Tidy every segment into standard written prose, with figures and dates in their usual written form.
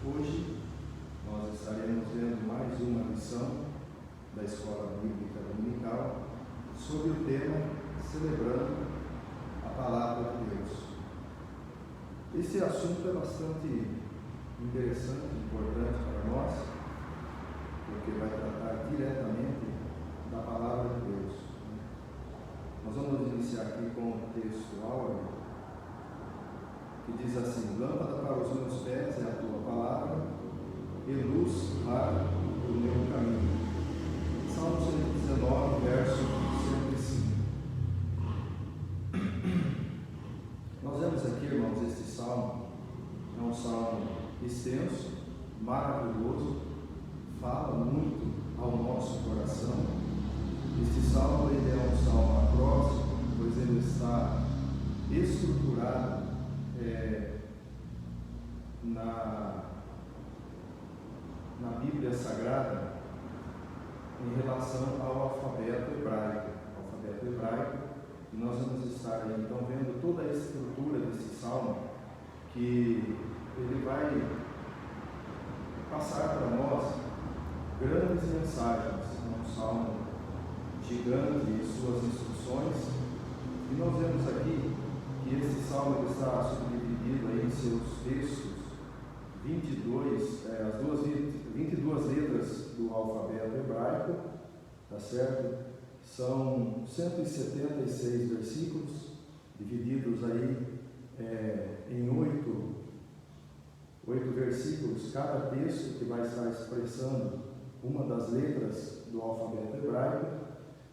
Hoje nós estaremos vendo mais uma lição da Escola Bíblica Dominical sobre o tema Celebrando a Palavra de Deus. Esse assunto é bastante interessante, importante para nós, porque vai tratar diretamente da Palavra de Deus. Nós vamos iniciar aqui com o texto áureo, que diz assim: lâmpada para os meus pés é a tua palavra, e luz para o meu caminho. Salmo 119, verso 105. Nós vemos aqui, irmãos, este salmo é um salmo extenso, maravilhoso, fala muito ao nosso coração. Este salmo ele é um salmo acróstico, pois ele está estruturado na Bíblia Sagrada em relação ao alfabeto hebraico. E nós vamos estar aí, então, vendo toda a estrutura desse salmo, que ele vai passar para nós grandes mensagens. É um salmo gigante em suas instruções, e nós vemos aqui que esse salmo está subdividido aí em seus textos, 22 letras do alfabeto hebraico, tá certo? São 176 versículos, divididos aí em 8 versículos, cada texto que vai estar expressando uma das letras do alfabeto hebraico,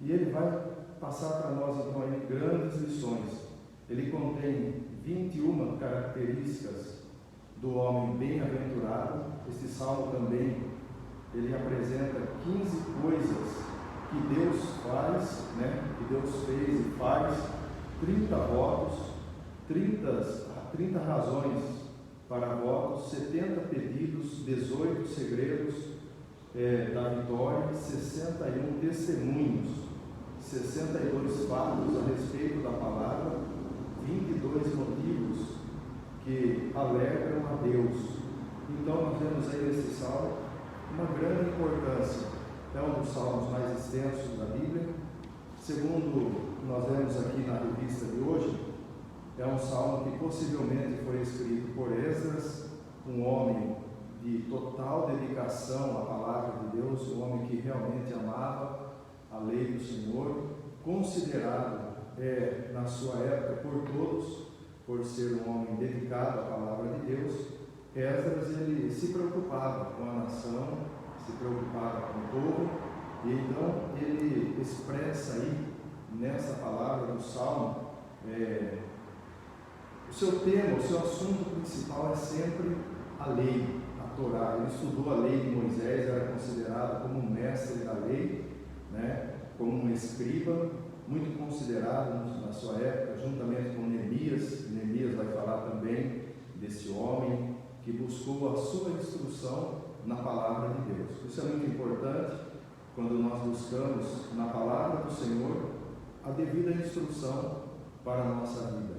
e ele vai passar para nós então aí grandes lições. Ele contém 21 características do homem bem-aventurado. Este salmo também, ele apresenta 15 coisas que Deus faz, que Deus fez e faz, 30 votos, 30 razões para votos, 70 pedidos, 18 segredos da vitória, 61 testemunhos, 62 fatos a respeito da palavra, 22 motivos que alegram a Deus. Então nós vemos aí nesse salmo uma grande importância. É um dos salmos mais extensos da Bíblia. Segundo nós vemos aqui na revista de hoje, é um salmo que possivelmente foi escrito por Esdras, um homem de total dedicação à palavra de Deus, um homem que realmente amava a lei do Senhor, considerado na sua época por todos, por ser um homem dedicado à palavra de Deus. Esdras, ele se preocupava com a nação, se preocupava com o povo, e então ele expressa aí nessa palavra do salmo, o seu tema, o seu assunto principal é sempre a lei, a Torá. Ele estudou a lei de Moisés, era considerado como um mestre da lei, como um escriba, muito considerado na sua época, juntamente com Neemias. Neemias vai falar também desse homem que buscou a sua instrução na palavra de Deus. Isso é muito importante quando nós buscamos na palavra do Senhor a devida instrução para a nossa vida,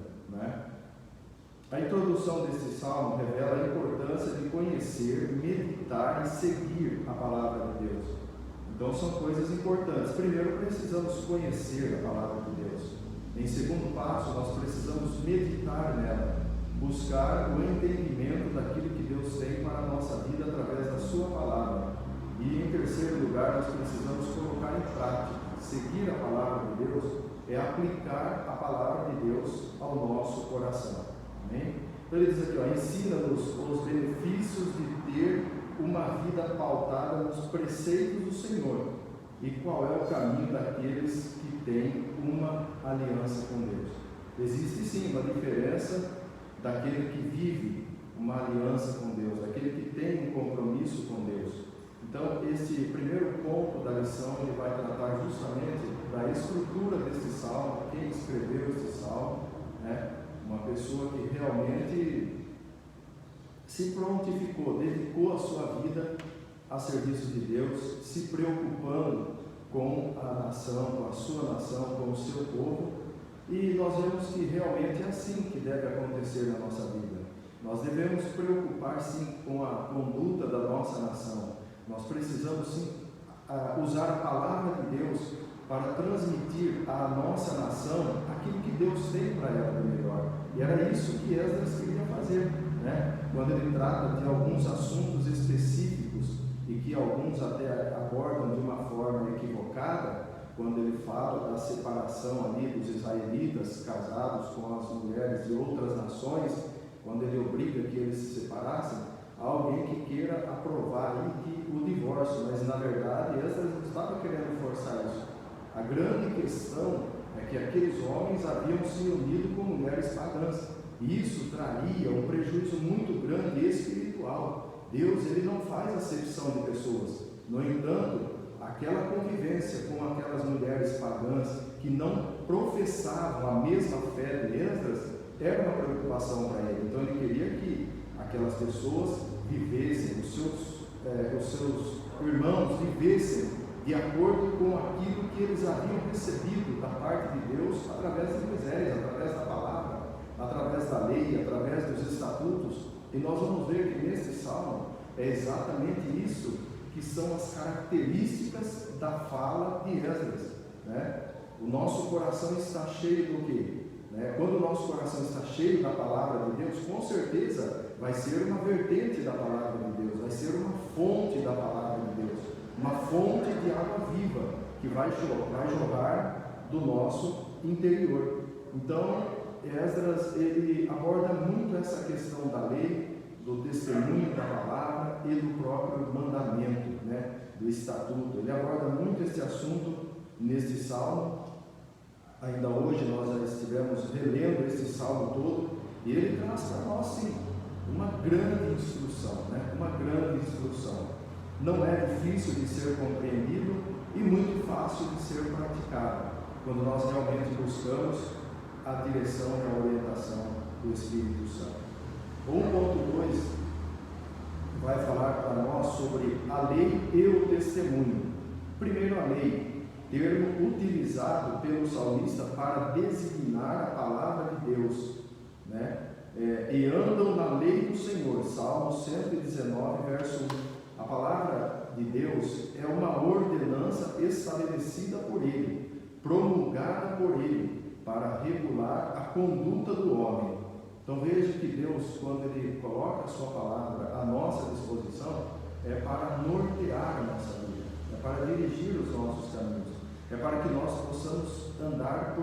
A introdução desse salmo revela a importância de conhecer, meditar e seguir a palavra de Deus. Então são coisas importantes. Primeiro, precisamos conhecer a palavra de Deus. Em segundo passo, nós precisamos meditar nela, buscar o entendimento daquilo que Deus tem para a nossa vida através da sua palavra. E em terceiro lugar, nós precisamos colocar em prática. Seguir a palavra de Deus é aplicar a palavra de Deus ao nosso coração. Amém? Então ele diz aqui, ensina-nos os benefícios de ter uma vida pautada nos preceitos do Senhor, e qual é o caminho daqueles que têm uma aliança com Deus. Existe sim uma diferença daquele que vive uma aliança com Deus, daquele que tem um compromisso com Deus. Então esse primeiro ponto da lição, ele vai tratar justamente da estrutura deste salmo, quem escreveu este salmo, uma pessoa que realmente se prontificou, dedicou a sua vida a serviço de Deus, se preocupando com a nação, com a sua nação, com o seu povo. E nós vemos que realmente é assim que deve acontecer na nossa vida. Nós devemos preocupar sim com a conduta da nossa nação. Nós precisamos sim usar a palavra de Deus para transmitir à nossa nação aquilo que Deus tem para ela de melhor. E era isso que Esdras queria fazer, né? Quando ele trata de alguns assuntos específicos e que alguns até abordam de uma forma equivocada, quando ele fala da separação ali dos israelitas casados com as mulheres de outras nações, quando ele obriga que eles se separassem, há alguém que queira aprovar aí que o divórcio, mas na verdade Esdras não estava querendo forçar isso. A grande questão é que aqueles homens haviam se unido com mulheres pagãs, e isso traria um prejuízo muito grande espiritual. Deus, ele não faz acepção de pessoas. No entanto, aquela convivência com aquelas mulheres pagãs que não professavam a mesma fé de Esdras era uma preocupação para ele. Então ele queria que aquelas pessoas vivessem, os seus irmãos vivessem de acordo com aquilo que eles haviam recebido da parte de Deus através de Moisés, através da palavra, através da lei, através dos estatutos. E nós vamos ver que nesse salmo é exatamente isso que são as características da fala de Esdras, né? O nosso coração está cheio do quê? Quando o nosso coração está cheio da palavra de Deus, com certeza vai ser uma vertente da palavra de Deus, vai ser uma fonte da palavra de Deus, uma fonte de água viva que vai jorrar do nosso interior. Então, Esdras, ele aborda muito essa questão da lei, do testemunho da palavra e do próprio mandamento, né, do estatuto. Ele aborda muito esse assunto neste salmo. Ainda hoje nós já estivemos relendo esse salmo todo, e ele traz para nós, sim, uma grande instrução, né? Uma grande instrução. Não é difícil de ser compreendido e muito fácil de ser praticado, quando nós realmente buscamos a direção e a orientação do Espírito Santo. O 1.2 vai falar para nós sobre a lei e o testemunho. Primeiro, a lei, termo utilizado pelo salmista para designar a palavra de Deus, né? E andam na lei do Senhor. Salmo 119, verso 1. A palavra de Deus é uma ordenança estabelecida por Ele, promulgada por Ele, para regular a conduta do homem. Então veja que Deus, quando Ele coloca a sua palavra à nossa disposição, é para nortear a nossa vida, é para dirigir os nossos caminhos, é para que nós possamos andar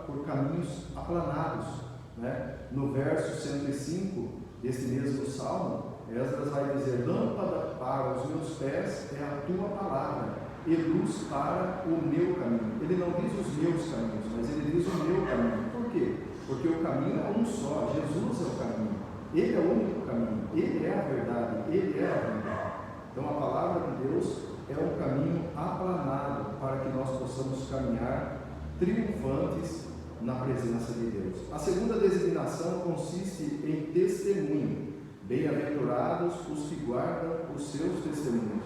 por caminhos aplanados, né? No verso 105 desse mesmo salmo, Esdras vai dizer: lâmpada para os meus pés é a tua palavra e luz para o meu caminho. Ele não diz os meus caminhos, mas ele diz o meu caminho. Por quê? Porque o caminho é um só, Jesus é o caminho, Ele é o único caminho, Ele é a verdade, Ele é a vida. Então a palavra de Deus é um caminho aplanado para que nós possamos caminhar triunfantes na presença de Deus. A segunda designação consiste em testemunho. Bem-aventurados os que guardam os seus testemunhos.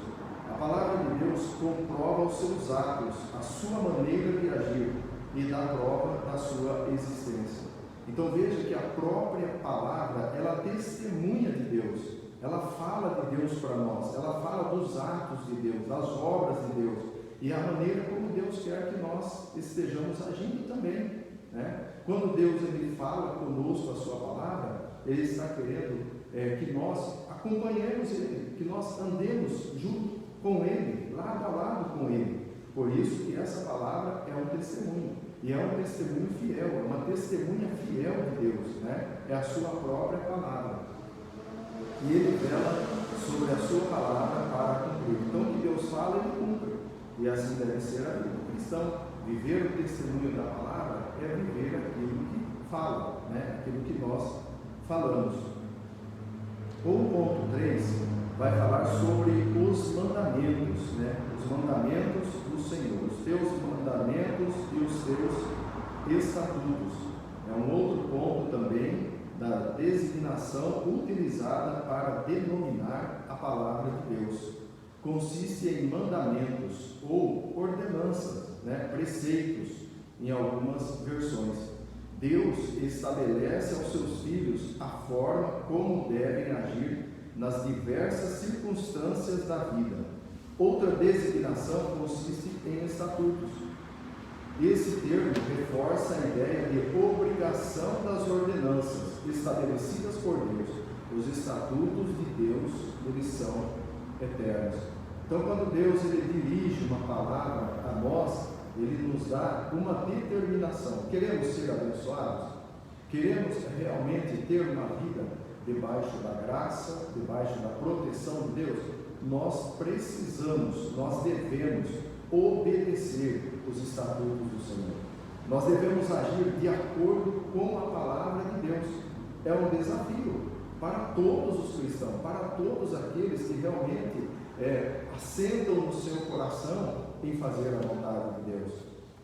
A palavra de Deus comprova os seus atos, a sua maneira de agir e dá prova da sua existência. Então veja que a própria palavra, ela testemunha de Deus, ela fala de Deus para nós, ela fala dos atos de Deus, das obras de Deus e a maneira como Deus quer que nós estejamos agindo também, né? Quando Deus ele fala conosco a sua palavra, Ele está querendo que nós acompanhemos Ele, que nós andemos junto com Ele, lado a lado com Ele. Por isso que essa palavra é um testemunho, e é um testemunho fiel, é uma testemunha fiel de Deus, né? É a sua própria palavra, e Ele vela sobre a sua palavra para cumprir. Então o que Deus fala, Ele cumpre, e assim deve ser a vida do cristão. Viver o testemunho da palavra é viver aquilo que fala, né? Aquilo que nós falamos. O 1.3 vai falar sobre os mandamentos, né? Os mandamentos do Senhor, os teus mandamentos e os teus estatutos. É um outro ponto também da designação utilizada para denominar a palavra de Deus. Consiste em mandamentos ou ordenanças, né? Preceitos, em algumas versões. Deus estabelece aos seus filhos a forma como devem agir nas diversas circunstâncias da vida. Outra designação consiste em estatutos. Esse termo reforça a ideia de obrigação das ordenanças estabelecidas por Deus. Os estatutos de Deus, eles são eternos. Então, quando Deus ele dirige uma palavra a nós, ele nos dá uma determinação. Queremos ser abençoados? Queremos realmente ter uma vida debaixo da graça, debaixo da proteção de Deus? Nós precisamos, nós devemos obedecer os estatutos do Senhor. Nós devemos agir de acordo com a palavra de Deus. É um desafio para todos os cristãos, para todos aqueles que realmente assentam no seu coração em fazer a vontade de Deus.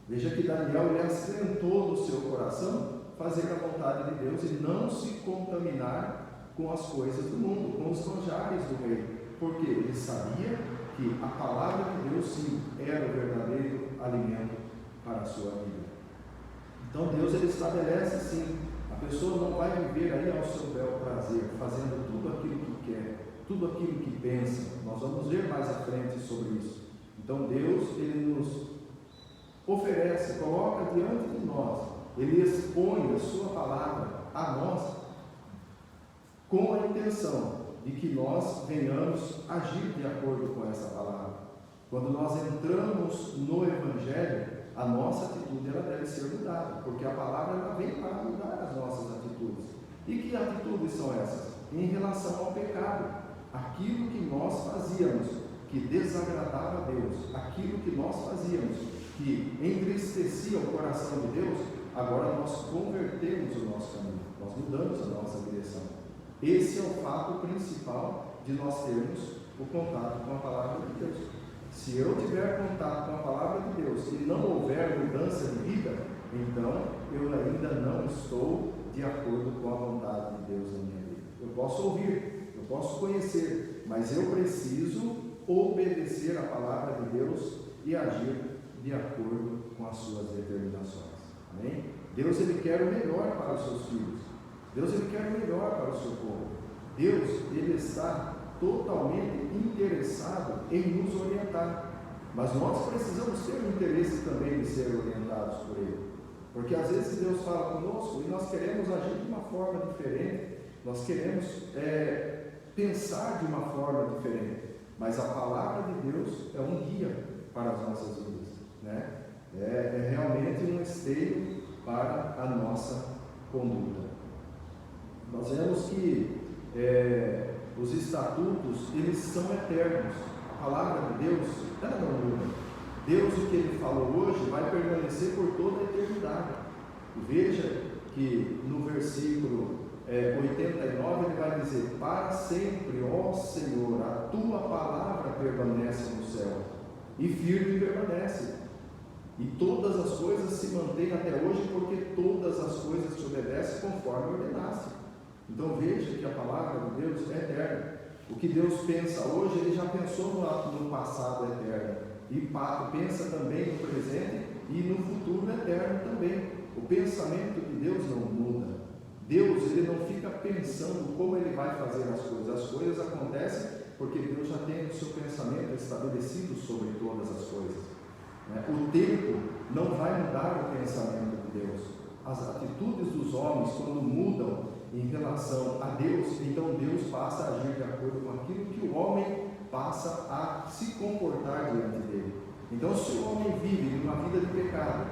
Veja que Daniel ele assentou no seu coração fazer a vontade de Deus e não se contaminar com as coisas do mundo, com os manjares do rei, porque ele sabia que a palavra de Deus sim era o verdadeiro alimento para a sua vida. Então Deus ele estabelece assim, a pessoa não vai viver aí ao seu bel prazer, fazendo tudo aquilo que quer, tudo aquilo que pensa. Nós vamos ver mais à frente sobre isso. Então Deus ele nos oferece, coloca diante de nós, ele expõe a sua palavra a nós com a intenção de que nós venhamos agir de acordo com essa palavra. Quando nós entramos no Evangelho, a nossa atitude ela deve ser mudada, porque a palavra ela vem para mudar as nossas atitudes. E que atitudes são essas? Em relação ao pecado, aquilo que nós fazíamos, que desagradava a Deus, aquilo que nós fazíamos, que entristecia o coração de Deus, agora nós convertemos o nosso caminho, nós mudamos a nossa direção. Esse é o fato principal de nós termos o contato com a palavra de Deus. Se eu tiver contato com a palavra de Deus e não houver mudança de vida, então eu ainda não estou de acordo com a vontade de Deus na minha vida. Eu posso ouvir, eu posso conhecer, mas eu preciso obedecer a palavra de Deus e agir de acordo com as suas determinações. Amém? Deus ele quer o melhor para os seus filhos. Deus ele quer o melhor para o seu povo. Deus ele está totalmente interessado em nos orientar. Mas nós precisamos ter o interesse também de ser orientados por Ele. Porque às vezes Deus fala conosco e nós queremos agir de uma forma diferente, nós queremos pensar de uma forma diferente. Mas a palavra de Deus é um guia para as nossas vidas, né? É realmente um esteio para a nossa conduta. Nós vemos que os estatutos, eles são eternos. A palavra de Deus, ela não muda. Deus, o que Ele falou hoje, vai permanecer por toda a eternidade. E veja que no versículo 89, ele vai dizer: para sempre, ó Senhor, a Tua palavra permanece no céu, e firme permanece. E todas as coisas se mantêm até hoje, porque todas as coisas te obedecem conforme ordenaste. Então veja que a palavra de Deus é eterna. O que Deus pensa hoje, Ele já pensou no passado eterno. E pensa também no presente e no futuro eterno também. O pensamento de Deus não muda. Deus ele não fica pensando como Ele vai fazer as coisas. As coisas acontecem porque Deus já tem o seu pensamento estabelecido sobre todas as coisas. O tempo não vai mudar o pensamento de Deus. As atitudes dos homens, quando mudam em relação a Deus, então Deus passa a agir de acordo com aquilo que o homem passa a se comportar diante dele. Então, se o homem vive uma vida de pecado,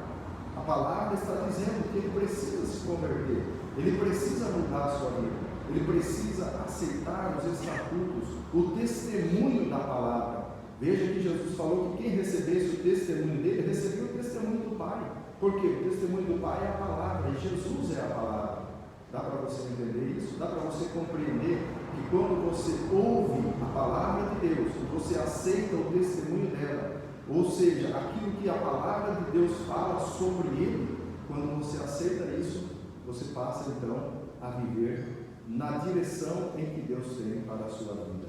a palavra está dizendo que ele precisa se converter, ele precisa mudar a sua vida, ele precisa aceitar os estatutos, o testemunho da palavra. Veja que Jesus falou que quem recebesse o testemunho dele, recebeu o testemunho do Pai. Por quê? O testemunho do Pai é a palavra, e Jesus é a palavra. Dá para você entender isso? Dá para você compreender que quando você ouve a palavra de Deus, você aceita o testemunho dela, ou seja, aquilo que a palavra de Deus fala sobre ele, quando você aceita isso, você passa então a viver na direção em que Deus tem para a sua vida.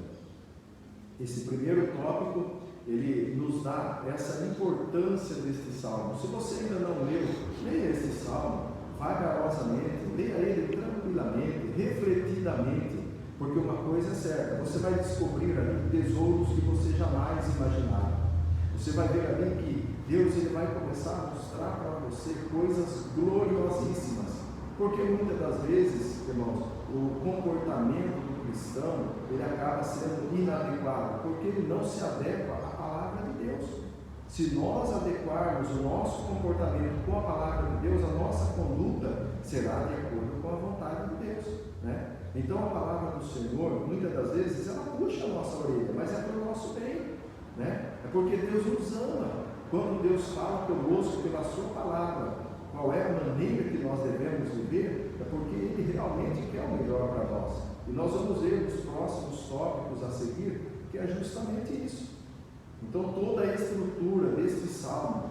Esse primeiro tópico, ele nos dá essa importância deste salmo. Se você ainda não leu, leia este salmo, vá refletidamente, porque uma coisa é certa, você vai descobrir ali tesouros que você jamais imaginava. Você vai ver ali que Deus ele vai começar a mostrar para você coisas gloriosíssimas, porque muitas das vezes, irmãos, o comportamento do cristão ele acaba sendo inadequado, porque ele não se adequa à palavra de Deus. Se nós adequarmos o nosso comportamento com a palavra de Deus, a nossa conduta será de acordo com a vontade de Deus, né? Então a palavra do Senhor, muitas das vezes, ela puxa a nossa orelha, mas é para o nosso bem, né? É porque Deus nos ama. Quando Deus fala conosco pela sua palavra, qual é a maneira que nós devemos viver, é porque Ele realmente quer o melhor para nós. E nós vamos ver nos próximos tópicos a seguir, que é justamente isso. Então toda a estrutura deste salmo,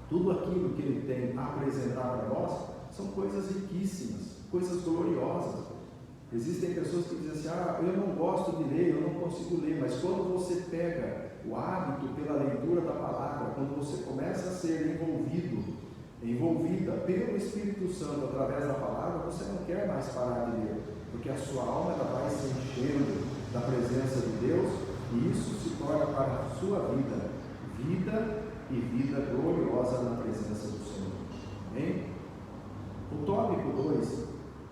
tudo aquilo que ele tem a apresentar para nós, são coisas riquíssimas, coisas gloriosas. Existem pessoas que dizem assim, eu não gosto de ler, eu não consigo ler, mas quando você pega o hábito pela leitura da palavra, quando você começa a ser envolvida pelo Espírito Santo através da palavra, você não quer mais parar de ler, porque a sua alma ela vai se enchendo da presença de Deus, e isso se torna para a sua vida e vida gloriosa na presença do Senhor. Amém? O tópico 2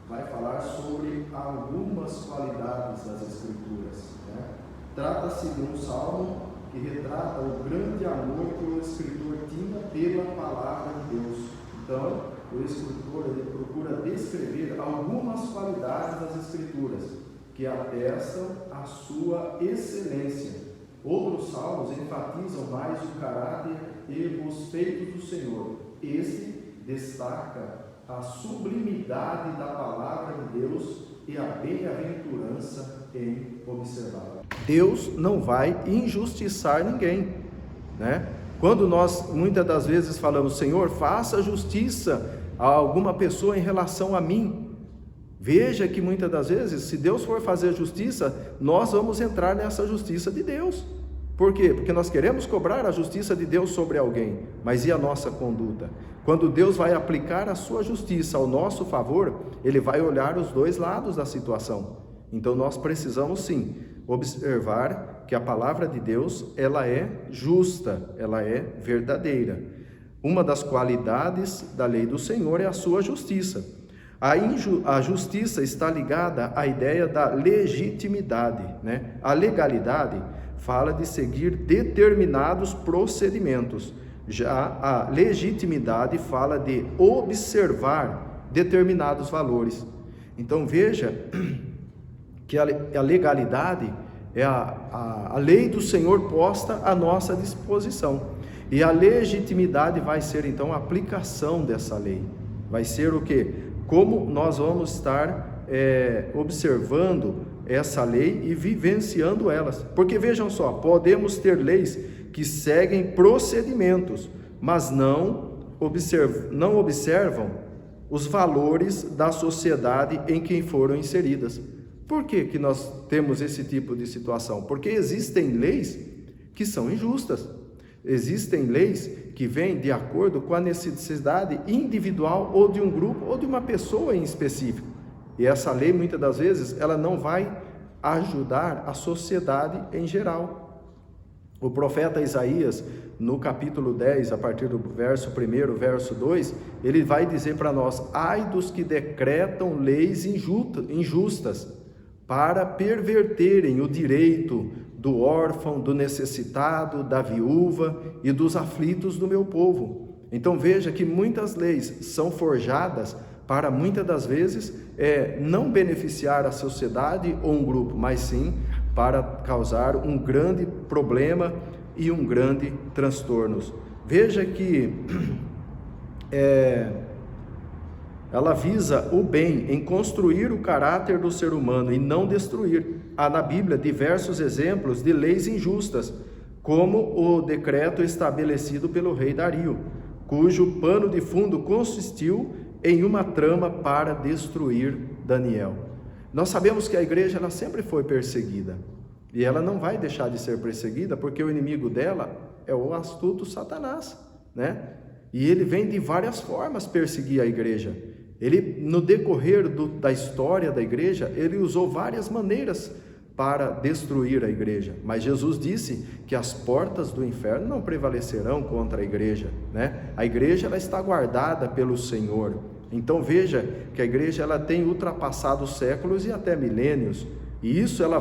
vai falar sobre algumas qualidades das Escrituras, né? Trata-se de um salmo que retrata o grande amor que o escritor tinha pela palavra de Deus. Então, o escritor ele procura descrever algumas qualidades das Escrituras que atestam a sua excelência. Outros salmos enfatizam mais o caráter e os feitos do Senhor. Este destaca a sublimidade da palavra de Deus e a bem-aventurança em observá-la. Deus não vai injustiçar ninguém, né? Quando nós muitas das vezes falamos, Senhor, faça justiça a alguma pessoa em relação a mim, veja que muitas das vezes, se Deus for fazer justiça, nós vamos entrar nessa justiça de Deus. Por quê? Porque nós queremos cobrar a justiça de Deus sobre alguém, mas e a nossa conduta? Quando Deus vai aplicar a sua justiça ao nosso favor, Ele vai olhar os dois lados da situação. Então nós precisamos sim observar que a palavra de Deus, ela é justa, ela é verdadeira. Uma das qualidades da lei do Senhor é a sua justiça. A justiça está ligada à ideia da legitimidade, né? A legalidade fala de seguir determinados procedimentos. Já a legitimidade fala de observar determinados valores. Então veja que a legalidade é a lei do Senhor posta à nossa disposição. E a legitimidade vai ser então a aplicação dessa lei. Vai ser o quê? Como nós vamos estar observando essa lei e vivenciando elas. Porque vejam só, podemos ter leis que seguem procedimentos, mas não observam os valores da sociedade em que foram inseridas. Por que nós temos esse tipo de situação? Porque existem leis que são injustas. Existem leis que vêm de acordo com a necessidade individual ou de um grupo ou de uma pessoa em específico. E essa lei, muitas das vezes, ela não vai ajudar a sociedade em geral. O profeta Isaías, no capítulo 10, a partir do verso 1, verso 2, ele vai dizer para nós: ai dos que decretam leis injustas, para perverterem o direito do órfão, do necessitado, da viúva e dos aflitos do meu povo. Então veja que muitas leis são forjadas para muitas das vezes não beneficiar a sociedade ou um grupo, mas sim para causar um grande problema e um grande transtorno. Veja que ela visa o bem em construir o caráter do ser humano e não destruir. Há na Bíblia diversos exemplos de leis injustas, como o decreto estabelecido pelo rei Dario, cujo pano de fundo consistiu em uma trama para destruir Daniel. Nós sabemos que a igreja ela sempre foi perseguida, e ela não vai deixar de ser perseguida, porque o inimigo dela é o astuto Satanás, né? E ele vem de várias formas perseguir a igreja. Ele, no decorrer da história da igreja, ele usou várias maneiras para destruir a igreja, mas Jesus disse que as portas do inferno não prevalecerão contra a igreja, né? A igreja, ela está guardada pelo Senhor. Então veja que a igreja, ela tem ultrapassado séculos e até milênios, e nisso ela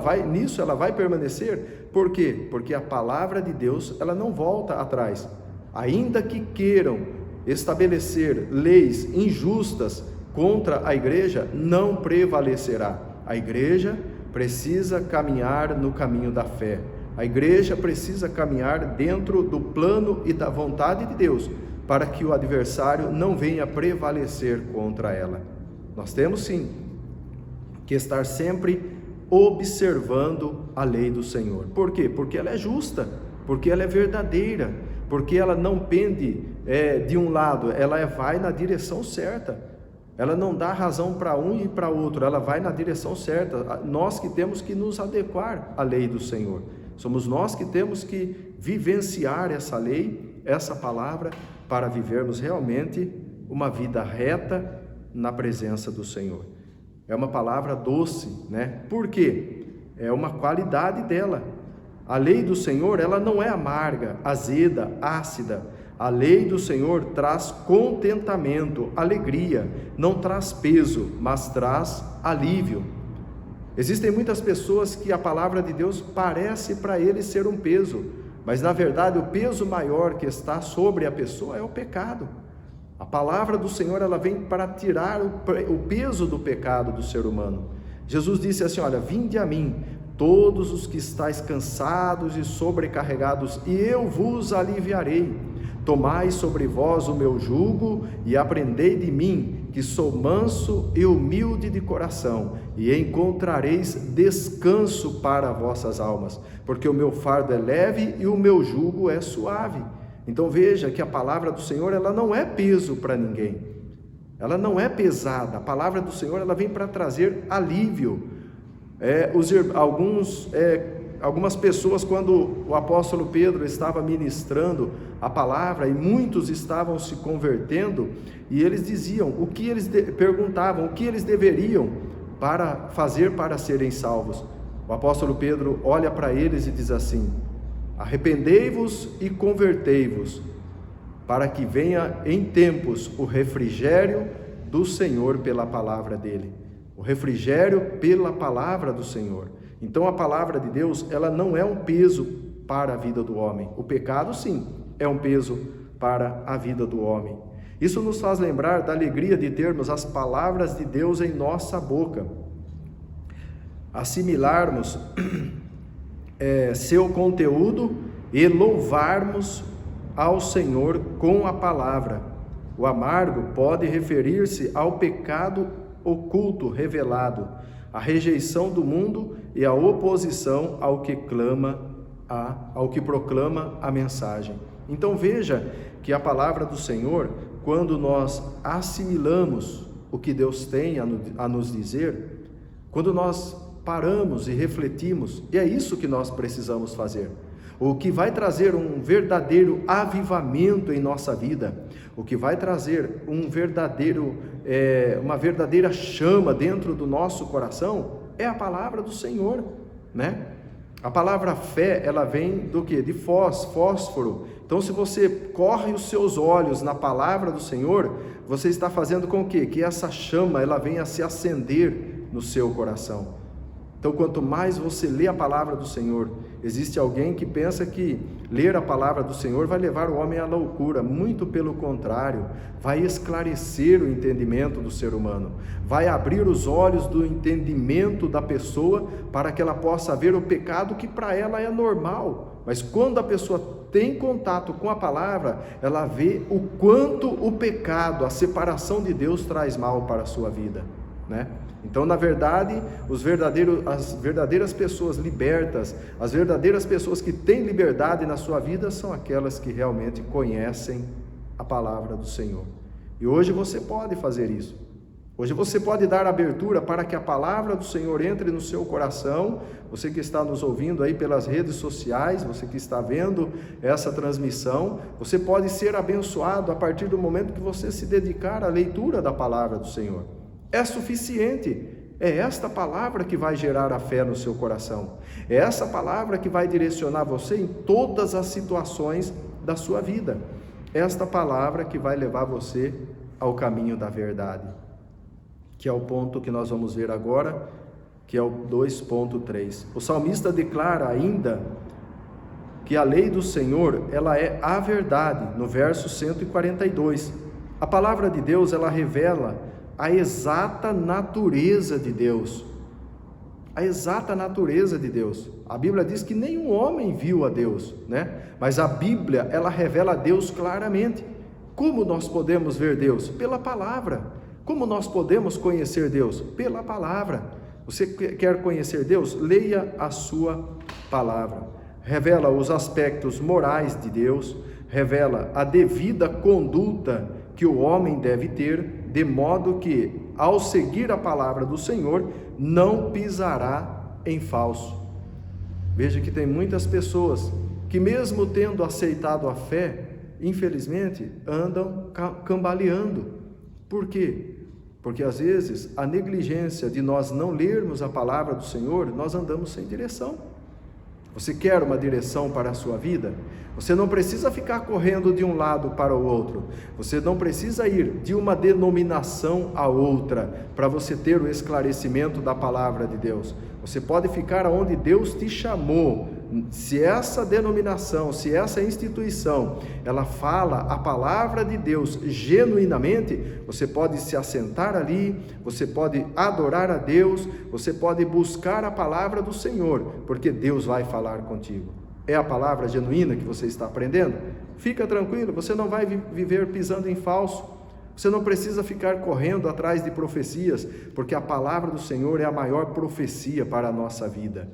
vai permanecer. Por quê? Porque a palavra de Deus, ela não volta atrás. Ainda que queiram estabelecer leis injustas contra a igreja, não prevalecerá. A igreja precisa caminhar no caminho da fé. A igreja precisa caminhar dentro do plano e da vontade de Deus, para que o adversário não venha prevalecer contra ela. Nós temos sim que estar sempre observando a lei do Senhor. Por quê? Porque ela é justa, porque ela é verdadeira, porque ela não pende de um lado, ela vai na direção certa. Ela não dá razão para um e para outro, ela vai na direção certa. Nós que temos que nos adequar à lei do Senhor. Somos nós que temos que vivenciar essa lei, essa palavra, para vivermos realmente uma vida reta na presença do Senhor. É uma palavra doce, né? Por quê? É uma qualidade dela. A lei do Senhor, ela não é amarga, azeda, ácida. A lei do Senhor traz contentamento, alegria, não traz peso, mas traz alívio. Existem muitas pessoas que a palavra de Deus parece para eles ser um peso, mas na verdade o peso maior que está sobre a pessoa é o pecado. A palavra do Senhor, ela vem para tirar o peso do pecado do ser humano. Jesus disse assim: olha, vinde a mim, todos os que estáis cansados e sobrecarregados, e eu vos aliviarei. Tomai sobre vós o meu jugo e aprendei de mim, que sou manso e humilde de coração, e encontrareis descanso para vossas almas, porque o meu fardo é leve e o meu jugo é suave. Então veja que a palavra do Senhor, ela não é peso para ninguém, ela não é pesada. A palavra do Senhor, ela vem para trazer alívio. Algumas pessoas, quando o apóstolo Pedro estava ministrando a palavra e muitos estavam se convertendo, e eles diziam, perguntavam o que eles deveriam para fazer para serem salvos. O apóstolo Pedro olha para eles e diz assim: arrependei-vos e convertei-vos, para que venha em tempos o refrigério do Senhor pela palavra dele. O refrigério pela palavra do Senhor. Então a palavra de Deus, ela não é um peso para a vida do homem. O pecado, sim, é um peso para a vida do homem. Isso nos faz lembrar da alegria de termos as palavras de Deus em nossa boca, assimilarmos seu conteúdo e louvarmos ao Senhor com a palavra. O amargo pode referir-se ao pecado oculto revelado, a rejeição do mundo e a oposição ao que proclama a mensagem. Então veja que a palavra do Senhor, quando nós assimilamos o que Deus tem a nos dizer, quando nós paramos e refletimos, e é isso que nós precisamos fazer, o que vai trazer um verdadeiro avivamento em nossa vida, o que vai trazer uma verdadeira chama dentro do nosso coração, é a palavra do Senhor, né? A palavra fé, ela vem do quê? De fósforo. Então, se você corre os seus olhos na palavra do Senhor, você está fazendo com que essa chama, ela venha a se acender no seu coração. Então, quanto mais você lê a palavra do Senhor, existe alguém que pensa que ler a palavra do Senhor vai levar o homem à loucura. Muito pelo contrário, vai esclarecer o entendimento do ser humano, vai abrir os olhos do entendimento da pessoa para que ela possa ver o pecado que para ela é normal. Mas quando a pessoa tem contato com a palavra, ela vê o quanto o pecado, a separação de Deus traz mal para a sua vida, né? Então, na verdade, as verdadeiras pessoas libertas, as verdadeiras pessoas que têm liberdade na sua vida, são aquelas que realmente conhecem a palavra do Senhor. E hoje você pode fazer isso. Hoje você pode dar abertura para que a palavra do Senhor entre no seu coração. Você que está nos ouvindo aí pelas redes sociais, você que está vendo essa transmissão, você pode ser abençoado a partir do momento que você se dedicar à leitura da palavra do Senhor. É suficiente. É esta palavra que vai gerar a fé no seu coração. É essa palavra que vai direcionar você em todas as situações da sua vida. É esta palavra que vai levar você ao caminho da verdade, que é o ponto que nós vamos ver agora, que é o 2.3. O salmista declara ainda que a lei do Senhor, ela é a verdade, no verso 142. A palavra de Deus, ela revela a exata natureza de Deus. A exata natureza de Deus. A Bíblia diz que nenhum homem viu a Deus, né? Mas a Bíblia, ela revela a Deus claramente. Como nós podemos ver Deus? Pela palavra. Como nós podemos conhecer Deus? Pela palavra. Você quer conhecer Deus? Leia a sua palavra. Revela os aspectos morais de Deus, revela a devida conduta que o homem deve ter, de modo que, ao seguir a palavra do Senhor, não pisará em falso. Veja que tem muitas pessoas que, mesmo tendo aceitado a fé, infelizmente, andam cambaleando. Por quê? Porque às vezes a negligência de nós não lermos a palavra do Senhor, nós andamos sem direção. Você quer uma direção para a sua vida? Você não precisa ficar correndo de um lado para o outro. Você não precisa ir de uma denominação a outra para você ter o esclarecimento da palavra de Deus. Você pode ficar onde Deus te chamou. Se essa denominação, se essa instituição, ela fala a palavra de Deus genuinamente, você pode se assentar ali, você pode adorar a Deus, você pode buscar a palavra do Senhor, porque Deus vai falar contigo. É a palavra genuína que você está aprendendo? Fica tranquilo, você não vai viver pisando em falso. Você não precisa ficar correndo atrás de profecias, porque a palavra do Senhor é a maior profecia para a nossa vida.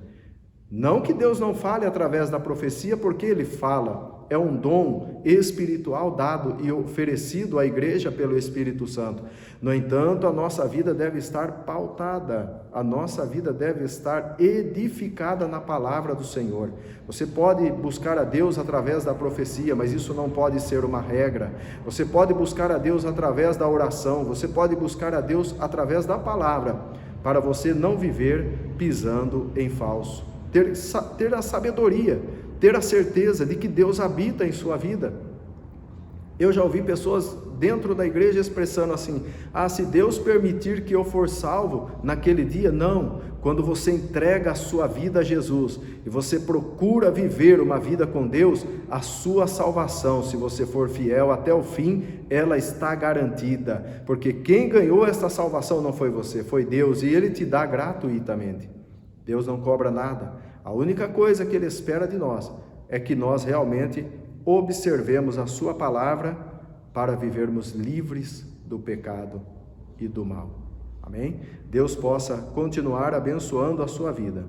Não que Deus não fale através da profecia, porque Ele fala. É um dom espiritual dado e oferecido à igreja pelo Espírito Santo. No entanto, a nossa vida deve estar pautada, a nossa vida deve estar edificada na palavra do Senhor. Você pode buscar a Deus através da profecia, mas isso não pode ser uma regra. Você pode buscar a Deus através da oração, você pode buscar a Deus através da palavra, para você não viver pisando em falso. Ter a sabedoria, ter a certeza de que Deus habita em sua vida. Eu já ouvi pessoas dentro da igreja expressando assim: se Deus permitir que eu for salvo naquele dia. Não, quando você entrega a sua vida a Jesus e você procura viver uma vida com Deus, a sua salvação, se você for fiel até o fim, ela está garantida, porque quem ganhou essa salvação não foi você, foi Deus, e Ele te dá gratuitamente. Deus não cobra nada. A única coisa que Ele espera de nós é que nós realmente observemos a sua palavra para vivermos livres do pecado e do mal. Amém? Deus possa continuar abençoando a sua vida.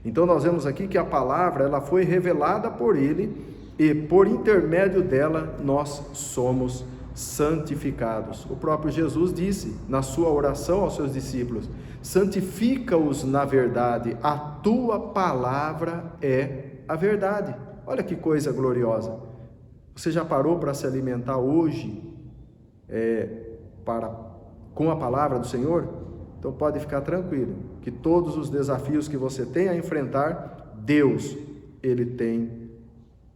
Então nós vemos aqui que a palavra, ela foi revelada por Ele e por intermédio dela nós somos santificados. O próprio Jesus disse na sua oração aos seus discípulos: santifica-os na verdade, a tua palavra é a verdade. Olha que coisa gloriosa. Você já parou para se alimentar hoje com a palavra do Senhor? Então pode ficar tranquilo, que todos os desafios que você tem a enfrentar, Deus, Ele tem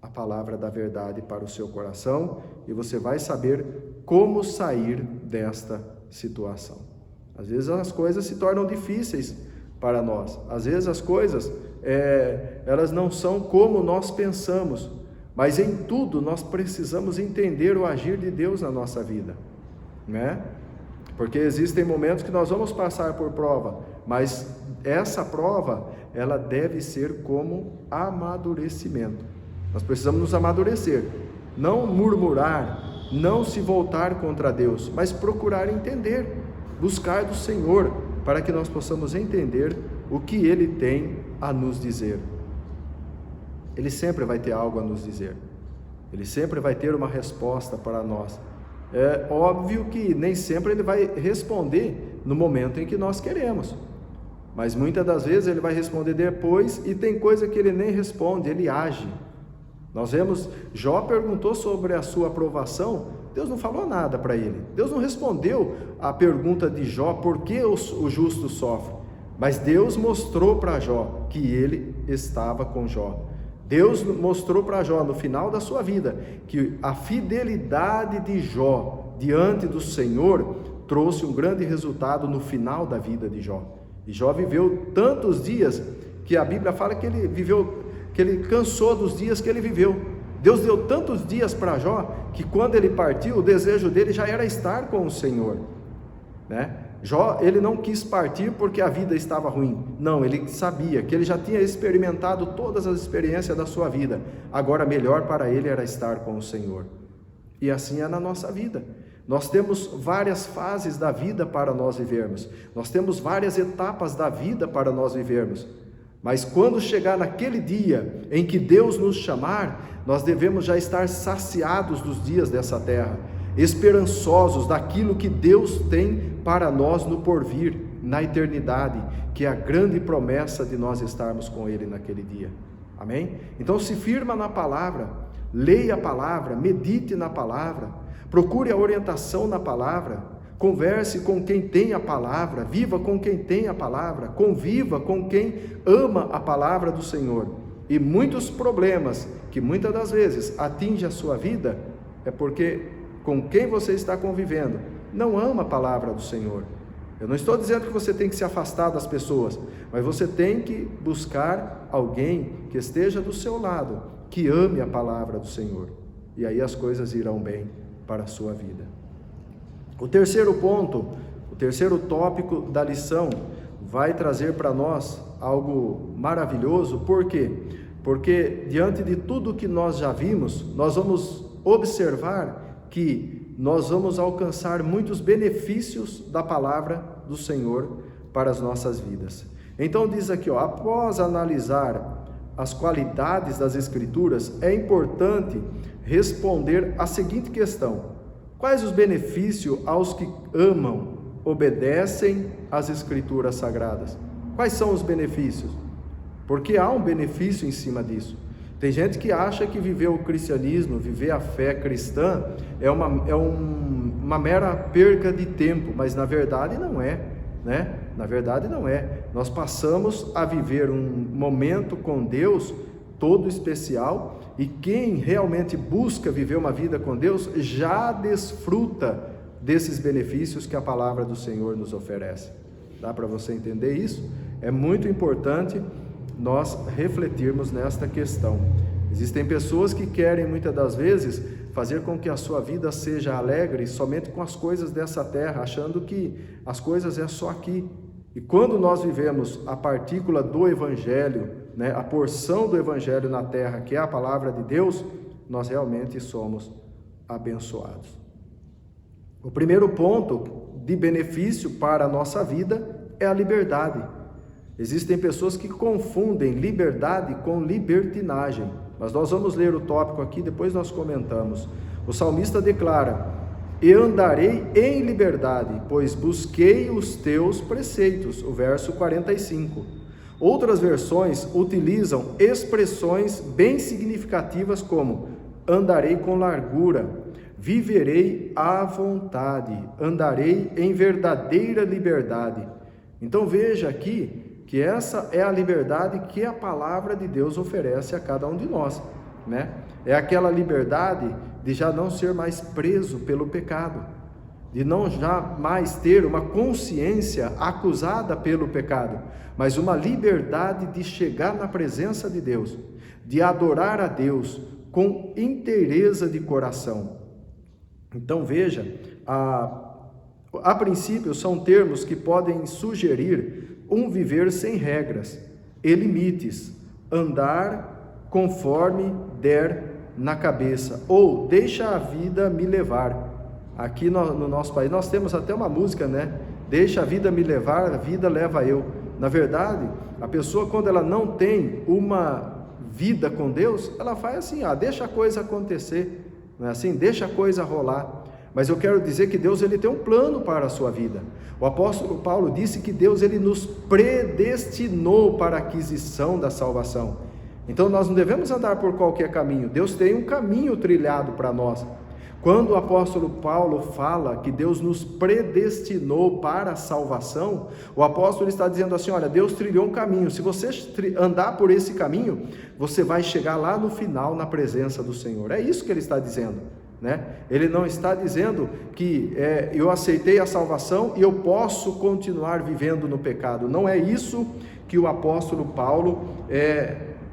a palavra da verdade para o seu coração, e você vai saber como sair desta situação. Às vezes as coisas se tornam difíceis para nós, às vezes as coisas elas não são como nós pensamos, mas em tudo nós precisamos entender o agir de Deus na nossa vida, né? Porque existem momentos que nós vamos passar por prova, mas essa prova, ela deve ser como amadurecimento. Nós precisamos nos amadurecer, não murmurar, não se voltar contra Deus, mas procurar entender, buscar do Senhor, para que nós possamos entender o que Ele tem a nos dizer. Ele sempre vai ter algo a nos dizer, Ele sempre vai ter uma resposta para nós. É óbvio que nem sempre Ele vai responder no momento em que nós queremos. Mas muitas das vezes ele vai responder depois, e tem coisa que ele nem responde, ele age. Nós vemos, Jó perguntou sobre a sua aprovação, Deus não falou nada para ele. Deus não respondeu a pergunta de Jó, por que o justo sofre? Mas Deus mostrou para Jó que ele estava com Jó. Deus mostrou para Jó no final da sua vida que a fidelidade de Jó diante do Senhor trouxe um grande resultado no final da vida de Jó. E Jó viveu tantos dias que a Bíblia fala que ele cansou dos dias que ele viveu. Deus deu tantos dias para Jó que quando ele partiu, o desejo dele já era estar com o Senhor, né? Jó, ele não quis partir porque a vida estava ruim. Não, ele sabia que ele já tinha experimentado todas as experiências da sua vida. Agora, melhor para ele era estar com o Senhor. E assim é na nossa vida. Nós temos várias fases da vida para nós vivermos. Nós temos várias etapas da vida para nós vivermos. Mas quando chegar naquele dia em que Deus nos chamar, nós devemos já estar saciados dos dias dessa terra, esperançosos daquilo que Deus tem para nós no porvir, na eternidade, que é a grande promessa de nós estarmos com Ele naquele dia. Amém? Então se firma na palavra, leia a palavra, medite na palavra, procure a orientação na palavra, converse com quem tem a palavra, viva com quem tem a palavra, conviva com quem ama a palavra do Senhor. E muitos problemas que muitas das vezes atingem a sua vida é porque com quem você está convivendo não ama a palavra do Senhor. Eu não estou dizendo que você tem que se afastar das pessoas, mas você tem que buscar alguém que esteja do seu lado, que ame a palavra do Senhor, e aí as coisas irão bem para a sua vida. O terceiro ponto, o terceiro tópico da lição vai trazer para nós algo maravilhoso. Por quê? Porque diante de tudo que nós já vimos, nós vamos observar que nós vamos alcançar muitos benefícios da palavra do Senhor para as nossas vidas. Então diz aqui, após analisar as qualidades das Escrituras, é importante responder a seguinte questão: quais os benefícios aos que amam, obedecem às Escrituras Sagradas? Quais são os benefícios? Porque há um benefício em cima disso. Tem gente que acha que viver o cristianismo, viver a fé cristã, é uma mera perca de tempo, mas na verdade não é, né? Na verdade não é. Nós passamos a viver um momento com Deus todo especial, e quem realmente busca viver uma vida com Deus já desfruta desses benefícios que a palavra do Senhor nos oferece. Dá para você entender isso? É muito importante nós refletirmos nesta questão. Existem pessoas que querem muitas das vezes fazer com que a sua vida seja alegre somente com as coisas dessa terra, achando que as coisas é só aqui. E quando nós vivemos a partícula do Evangelho, né, a porção do Evangelho na terra, que é a palavra de Deus, nós realmente somos abençoados. O primeiro ponto de benefício para a nossa vida é a liberdade. Existem pessoas que confundem liberdade com libertinagem, mas nós vamos ler o tópico aqui, depois nós comentamos. O salmista declara: e andarei em liberdade, pois busquei os teus preceitos, o verso 45. Outras versões utilizam expressões bem significativas como: andarei com largura, viverei à vontade, andarei em verdadeira liberdade. Então veja aqui que essa é a liberdade que a palavra de Deus oferece a cada um de nós, né? É aquela liberdade de já não ser mais preso pelo pecado, de não jamais ter uma consciência acusada pelo pecado, mas uma liberdade de chegar na presença de Deus, de adorar a Deus com inteireza de coração. Então veja, a princípio são termos que podem sugerir um viver sem regras e limites, andar conforme der na cabeça, ou deixa a vida me levar. Aqui no nosso país nós temos até uma música, né? Deixa a vida me levar, a vida leva eu. Na verdade, a pessoa, quando ela não tem uma vida com Deus, ela faz assim, deixa a coisa acontecer, não é assim? Deixa a coisa rolar. Mas eu quero dizer que Deus ele tem um plano para a sua vida. O apóstolo Paulo disse que Deus ele nos predestinou para a aquisição da salvação. Então nós não devemos andar por qualquer caminho. Deus tem um caminho trilhado para nós. Quando o apóstolo Paulo fala que Deus nos predestinou para a salvação, o apóstolo está dizendo assim: olha, Deus trilhou um caminho. Se você andar por esse caminho, você vai chegar lá no final na presença do Senhor. É isso que ele está dizendo, né? Ele não está dizendo que eu aceitei a salvação e eu posso continuar vivendo no pecado. Não é isso que o apóstolo Paulo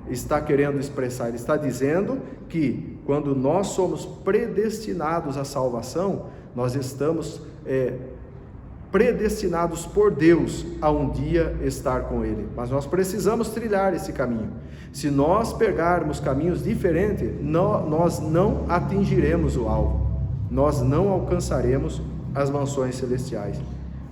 está querendo expressar. Ele está dizendo que quando nós somos predestinados à salvação, nós estamos predestinados por Deus a um dia estar com Ele, mas nós precisamos trilhar esse caminho. Se nós pegarmos caminhos diferentes, nós não atingiremos o alvo, nós não alcançaremos as mansões celestiais.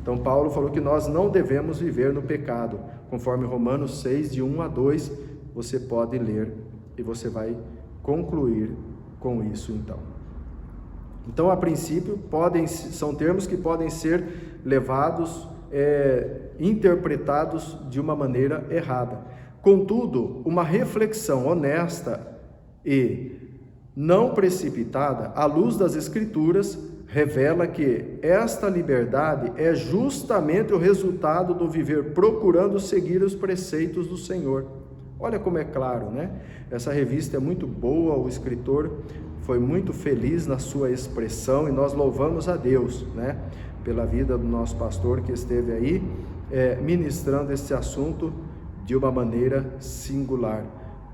Então Paulo falou que nós não devemos viver no pecado, conforme Romanos 6, de 1 a 2, você pode ler e você vai concluir com isso então. A princípio, são termos que podem ser levados, interpretados de uma maneira errada. Contudo, uma reflexão honesta e não precipitada, à luz das Escrituras, revela que esta liberdade é justamente o resultado do viver procurando seguir os preceitos do Senhor. Olha como é claro, né? Essa revista é muito boa, o escritor foi muito feliz na sua expressão e nós louvamos a Deus, né? Pela vida do nosso pastor que esteve aí ministrando esse assunto de uma maneira singular.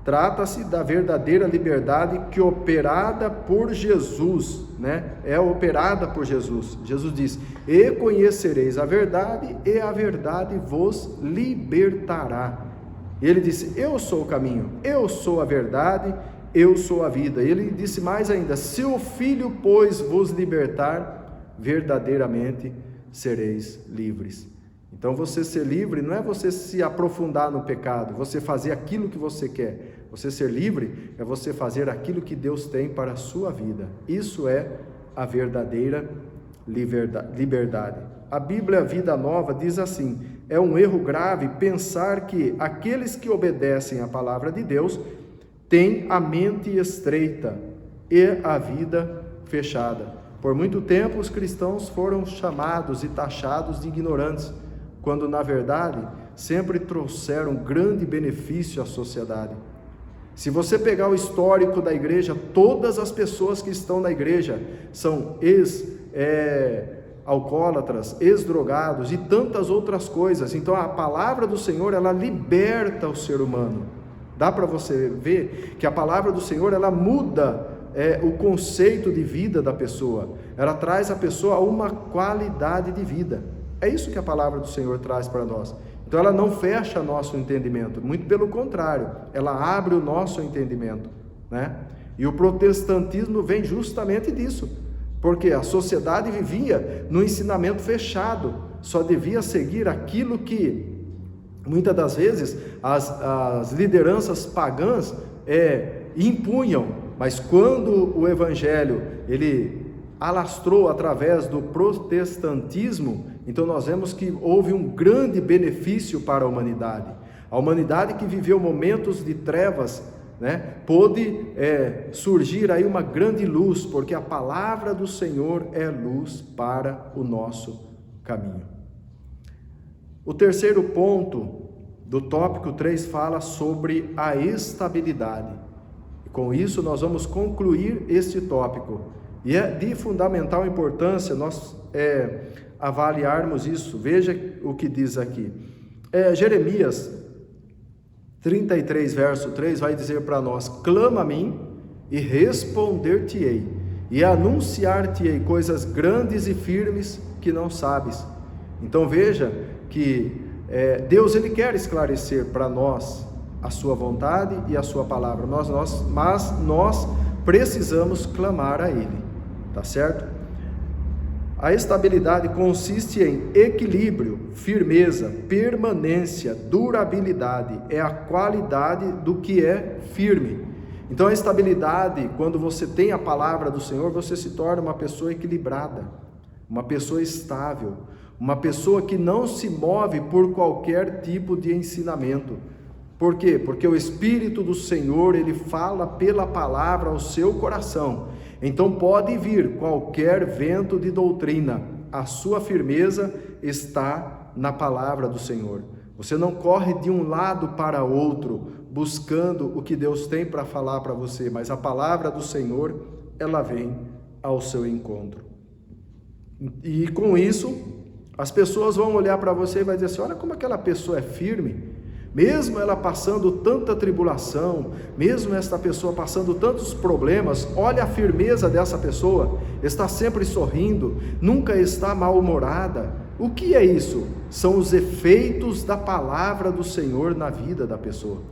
Trata-se da verdadeira liberdade que é operada por Jesus, né? É operada por Jesus. Jesus diz: e conhecereis a verdade e a verdade vos libertará. Ele disse: eu sou o caminho, eu sou a verdade, eu sou a vida. Ele disse mais ainda: se o Filho, pois, vos libertar, verdadeiramente sereis livres. Então você ser livre não é você se aprofundar no pecado, você fazer aquilo que você quer. Você ser livre é você fazer aquilo que Deus tem para a sua vida. Isso é a verdadeira liberdade. A Bíblia Vida Nova diz assim: é um erro grave pensar que aqueles que obedecem à palavra de Deus têm a mente estreita e a vida fechada. Por muito tempo os cristãos foram chamados e taxados de ignorantes, quando na verdade sempre trouxeram grande benefício à sociedade. Se você pegar o histórico da igreja, todas as pessoas que estão na igreja são alcoólatras, ex-drogados e tantas outras coisas. Então a palavra do Senhor, ela liberta o ser humano. Dá para você ver que a palavra do Senhor, ela muda o conceito de vida da pessoa. Ela traz a pessoa a uma qualidade de vida. É isso que a palavra do Senhor traz para nós. Então ela não fecha nosso entendimento, muito pelo contrário, ela abre o nosso entendimento, né? E o protestantismo vem justamente disso, porque a sociedade vivia no ensinamento fechado, só devia seguir aquilo que muitas das vezes as lideranças pagãs impunham, mas quando o evangelho ele alastrou através do protestantismo, então nós vemos que houve um grande benefício para a humanidade. A humanidade que viveu momentos de trevas, né, pôde surgir aí uma grande luz, porque a palavra do Senhor é luz para o nosso caminho. O terceiro ponto do tópico 3 fala sobre a estabilidade. E com isso nós vamos concluir este tópico. E é de fundamental importância nós avaliarmos isso. Veja o que diz aqui. Jeremias 33, verso 3, vai dizer para nós: clama a mim e responder-te-ei, e anunciar-te-ei coisas grandes e firmes que não sabes. Então veja que Deus ele quer esclarecer para nós a sua vontade e a sua palavra, mas nós precisamos clamar a Ele, tá certo? A estabilidade consiste em equilíbrio, firmeza, permanência, durabilidade, é a qualidade do que é firme. Então a estabilidade, quando você tem a palavra do Senhor, você se torna uma pessoa equilibrada, uma pessoa estável, uma pessoa que não se move por qualquer tipo de ensinamento. Por quê? Porque o Espírito do Senhor, ele fala pela palavra ao seu coração. Então pode vir qualquer vento de doutrina, a sua firmeza está na palavra do Senhor. Você não corre de um lado para outro, buscando o que Deus tem para falar para você, mas a palavra do Senhor, ela vem ao seu encontro. E com isso, as pessoas vão olhar para você e vai dizer assim: olha como aquela pessoa é firme, mesmo ela passando tanta tribulação, mesmo esta pessoa passando tantos problemas, olha a firmeza dessa pessoa, está sempre sorrindo, nunca está mal-humorada. O que é isso? São os efeitos da palavra do Senhor na vida da pessoa.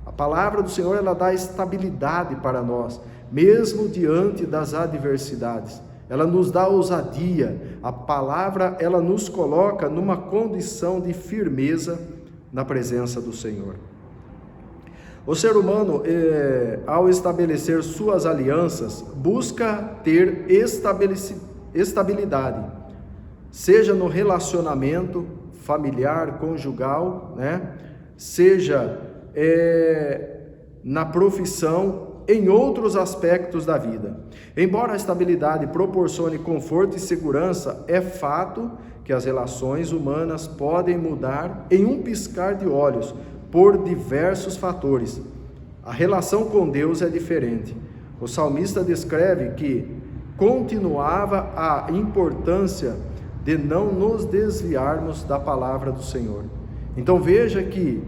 A palavra do Senhor, ela dá estabilidade para nós, mesmo diante das adversidades. Ela nos dá ousadia. A palavra, ela nos coloca numa condição de firmeza na presença do Senhor. O ser humano, ao estabelecer suas alianças, busca ter estabilidade, seja no relacionamento familiar, conjugal, né? Seja na profissão, em outros aspectos da vida. Embora a estabilidade proporcione conforto e segurança, é fato que as relações humanas podem mudar em um piscar de olhos por diversos fatores. A relação com Deus é diferente. O salmista descreve que continuava a importância de não nos desviarmos da palavra do Senhor. Então veja que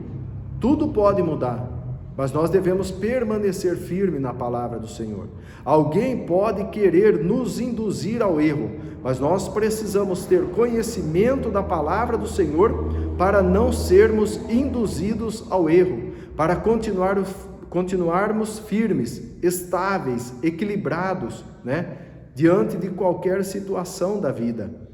tudo pode mudar, mas nós devemos permanecer firme na palavra do Senhor. Alguém pode querer nos induzir ao erro, mas nós precisamos ter conhecimento da palavra do Senhor para não sermos induzidos ao erro, para continuarmos firmes, estáveis, equilibrados, né? Diante de qualquer situação da vida.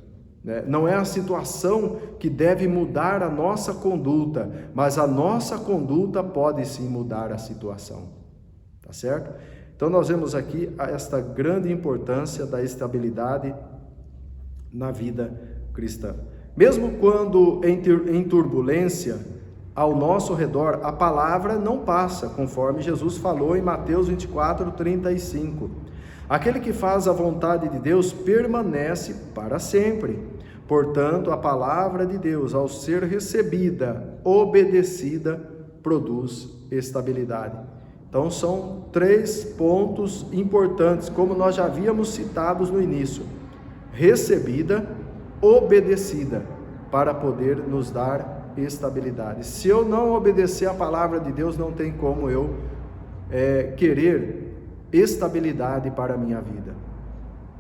Não é a situação que deve mudar a nossa conduta, mas a nossa conduta pode sim mudar a situação, tá certo? Então nós vemos aqui esta grande importância da estabilidade na vida cristã. Mesmo quando em turbulência ao nosso redor, a palavra não passa, conforme Jesus falou em Mateus 24:35. Aquele que faz a vontade de Deus permanece para sempre. Portanto, a palavra de Deus, ao ser recebida, obedecida, produz estabilidade. Então, são 3 pontos importantes, como nós já havíamos citados no início: recebida, obedecida, para poder nos dar estabilidade. Se eu não obedecer a palavra de Deus, não tem como eu querer estabilidade para a minha vida.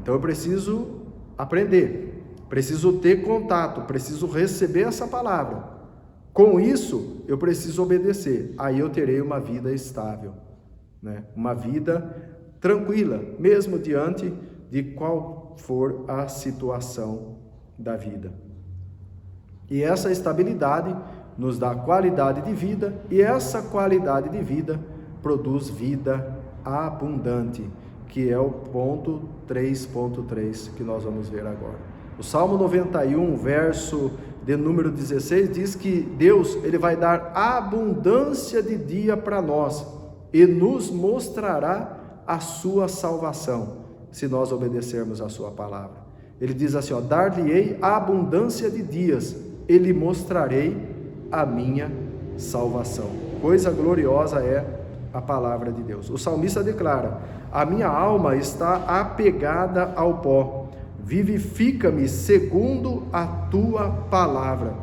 Então eu preciso aprender, preciso ter contato, preciso receber essa palavra. Com isso, eu preciso obedecer. Aí eu terei uma vida estável, né? Uma vida tranquila, mesmo diante de qual for a situação da vida. E essa estabilidade nos dá qualidade de vida, e essa qualidade de vida produz vida abundante, que é o ponto 3.3 que nós vamos ver agora. O Salmo 91, verso de número 16, diz que Deus, ele vai dar abundância de dia para nós e nos mostrará a sua salvação, se nós obedecermos a sua palavra. Ele diz assim, dar-lhe-ei abundância de dias, e lhe mostrarei a minha salvação. Coisa gloriosa é a palavra de Deus. O salmista declara: a minha alma está apegada ao pó, vivifica-me segundo a tua palavra.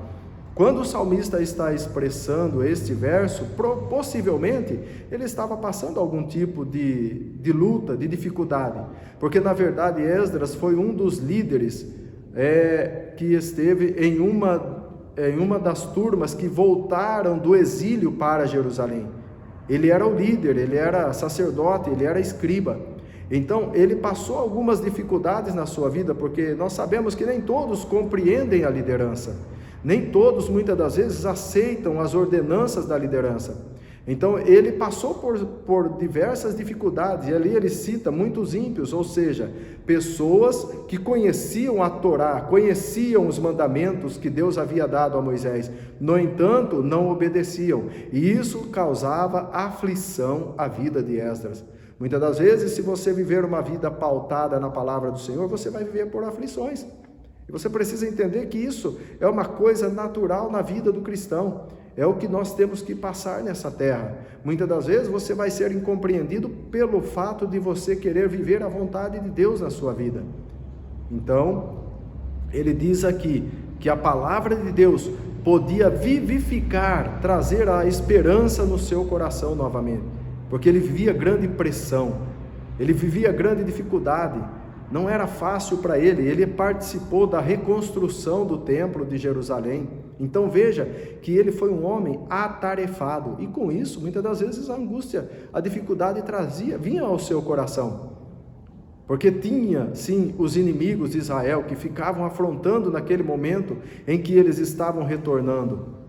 Quando o salmista está expressando este verso, possivelmente ele estava passando algum tipo de luta, de dificuldade, porque na verdade Esdras foi um dos líderes que esteve em uma das turmas que voltaram do exílio para Jerusalém. Ele era o líder, ele era sacerdote, ele era escriba. Então ele passou algumas dificuldades na sua vida, porque nós sabemos que nem todos compreendem a liderança, nem todos muitas das vezes aceitam as ordenanças da liderança. Então ele passou por diversas dificuldades, e ali ele cita muitos ímpios, ou seja, pessoas que conheciam a Torá, conheciam os mandamentos que Deus havia dado a Moisés, no entanto não obedeciam, e isso causava aflição à vida de Esdras. Muitas das vezes, se você viver uma vida pautada na palavra do Senhor, você vai viver por aflições, e você precisa entender que isso é uma coisa natural na vida do cristão. É o que nós temos que passar nessa terra. Muitas das vezes você vai ser incompreendido pelo fato de você querer viver a vontade de Deus na sua vida. Então, ele diz aqui que a palavra de Deus podia vivificar, trazer a esperança no seu coração novamente, porque ele vivia grande pressão, ele vivia grande dificuldade, não era fácil para ele participou da reconstrução do templo de Jerusalém. Então veja que ele foi um homem atarefado, e com isso, muitas das vezes a angústia, a dificuldade vinha ao seu coração, porque tinha sim os inimigos de Israel que ficavam afrontando naquele momento em que eles estavam retornando,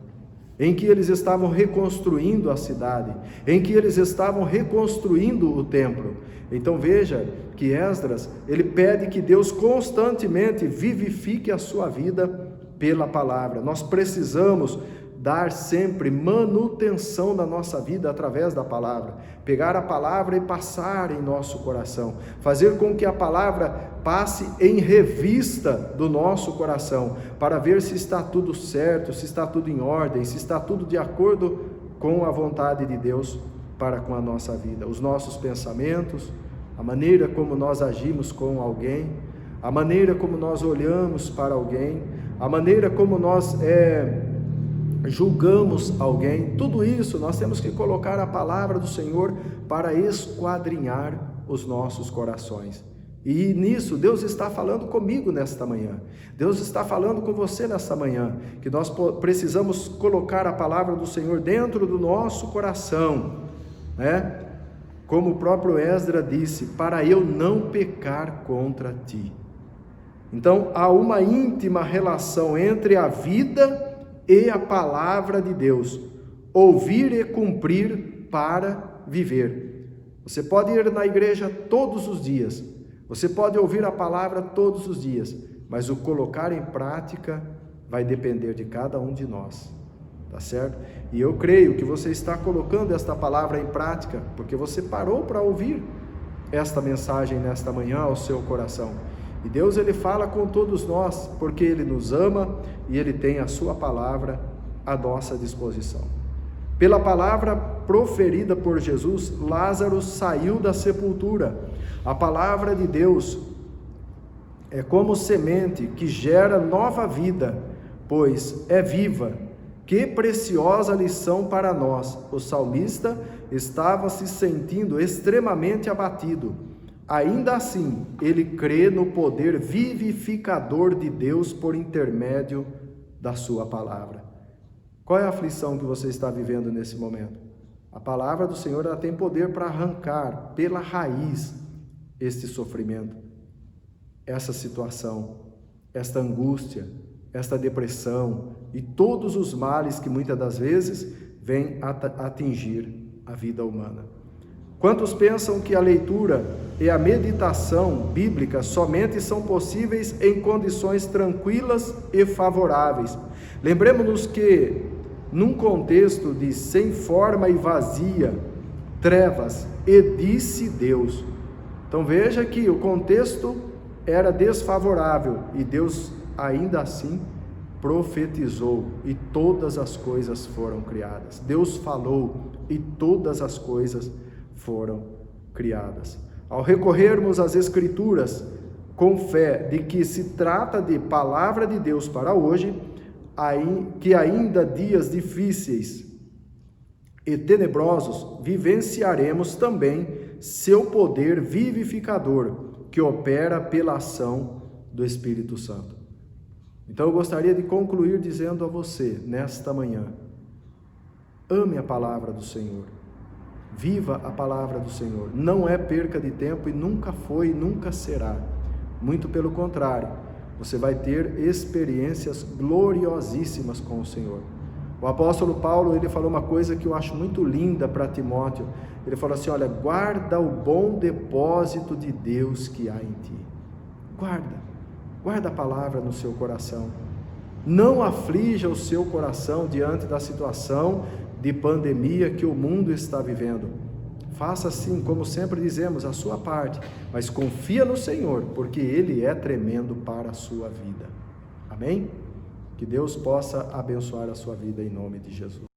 em que eles estavam reconstruindo a cidade, em que eles estavam reconstruindo o templo. Então veja que Esdras, ele pede que Deus constantemente vivifique a sua vida pela palavra. Nós precisamos dar sempre manutenção na nossa vida através da palavra, pegar a palavra e passar em nosso coração, fazer com que a palavra passe em revista do nosso coração, para ver se está tudo certo, se está tudo em ordem, se está tudo de acordo com a vontade de Deus para com a nossa vida, os nossos pensamentos, a maneira como nós agimos com alguém, a maneira como nós olhamos para alguém, a maneira como nós julgamos alguém. Tudo isso nós temos que colocar a palavra do Senhor para esquadrinhar os nossos corações. E nisso Deus está falando comigo nesta manhã, Deus está falando com você nesta manhã, que nós precisamos colocar a palavra do Senhor dentro do nosso coração, né? Como o próprio Esdras disse, para eu não pecar contra ti. Então há uma íntima relação entre a vida e a palavra de Deus, ouvir e cumprir para viver. Você pode ir na igreja todos os dias, você pode ouvir a palavra todos os dias, mas o colocar em prática vai depender de cada um de nós, tá certo? E eu creio que você está colocando esta palavra em prática, porque você parou para ouvir esta mensagem nesta manhã ao seu coração. E Deus, ele fala com todos nós, porque ele nos ama e ele tem a sua palavra à nossa disposição. Pela palavra proferida por Jesus, Lázaro saiu da sepultura. A palavra de Deus é como semente que gera nova vida, pois é viva. Que preciosa lição para nós! O salmista estava se sentindo extremamente abatido. Ainda assim, ele crê no poder vivificador de Deus por intermédio da sua palavra. Qual é a aflição que você está vivendo nesse momento? A palavra do Senhor, ela tem poder para arrancar pela raiz este sofrimento, essa situação, esta angústia, esta depressão e todos os males que muitas das vezes vêm atingir a vida humana. Quantos pensam que a leitura e a meditação bíblica somente são possíveis em condições tranquilas e favoráveis? Lembremos-nos que, num contexto de sem forma e vazia, trevas, e disse Deus. Então veja que o contexto era desfavorável e Deus ainda assim profetizou e todas as coisas foram criadas. Deus falou e todas as coisas foram criadas. Ao recorrermos às Escrituras com fé de que se trata de palavra de Deus para hoje, que ainda dias difíceis e tenebrosos vivenciaremos também seu poder vivificador que opera pela ação do Espírito Santo. Então eu gostaria de concluir dizendo a você nesta manhã: ame a palavra do Senhor. Viva a palavra do Senhor, não é perca de tempo e nunca foi e nunca será. Muito pelo contrário, você vai ter experiências gloriosíssimas com o Senhor. O apóstolo Paulo, ele falou uma coisa que eu acho muito linda para Timóteo. Ele falou assim: olha, guarda o bom depósito de Deus que há em ti. Guarda a palavra no seu coração. Não aflija o seu coração diante da situação de pandemia que o mundo está vivendo. Faça assim, como sempre dizemos, a sua parte, mas confia no Senhor, porque Ele é tremendo para a sua vida. Amém? Que Deus possa abençoar a sua vida em nome de Jesus.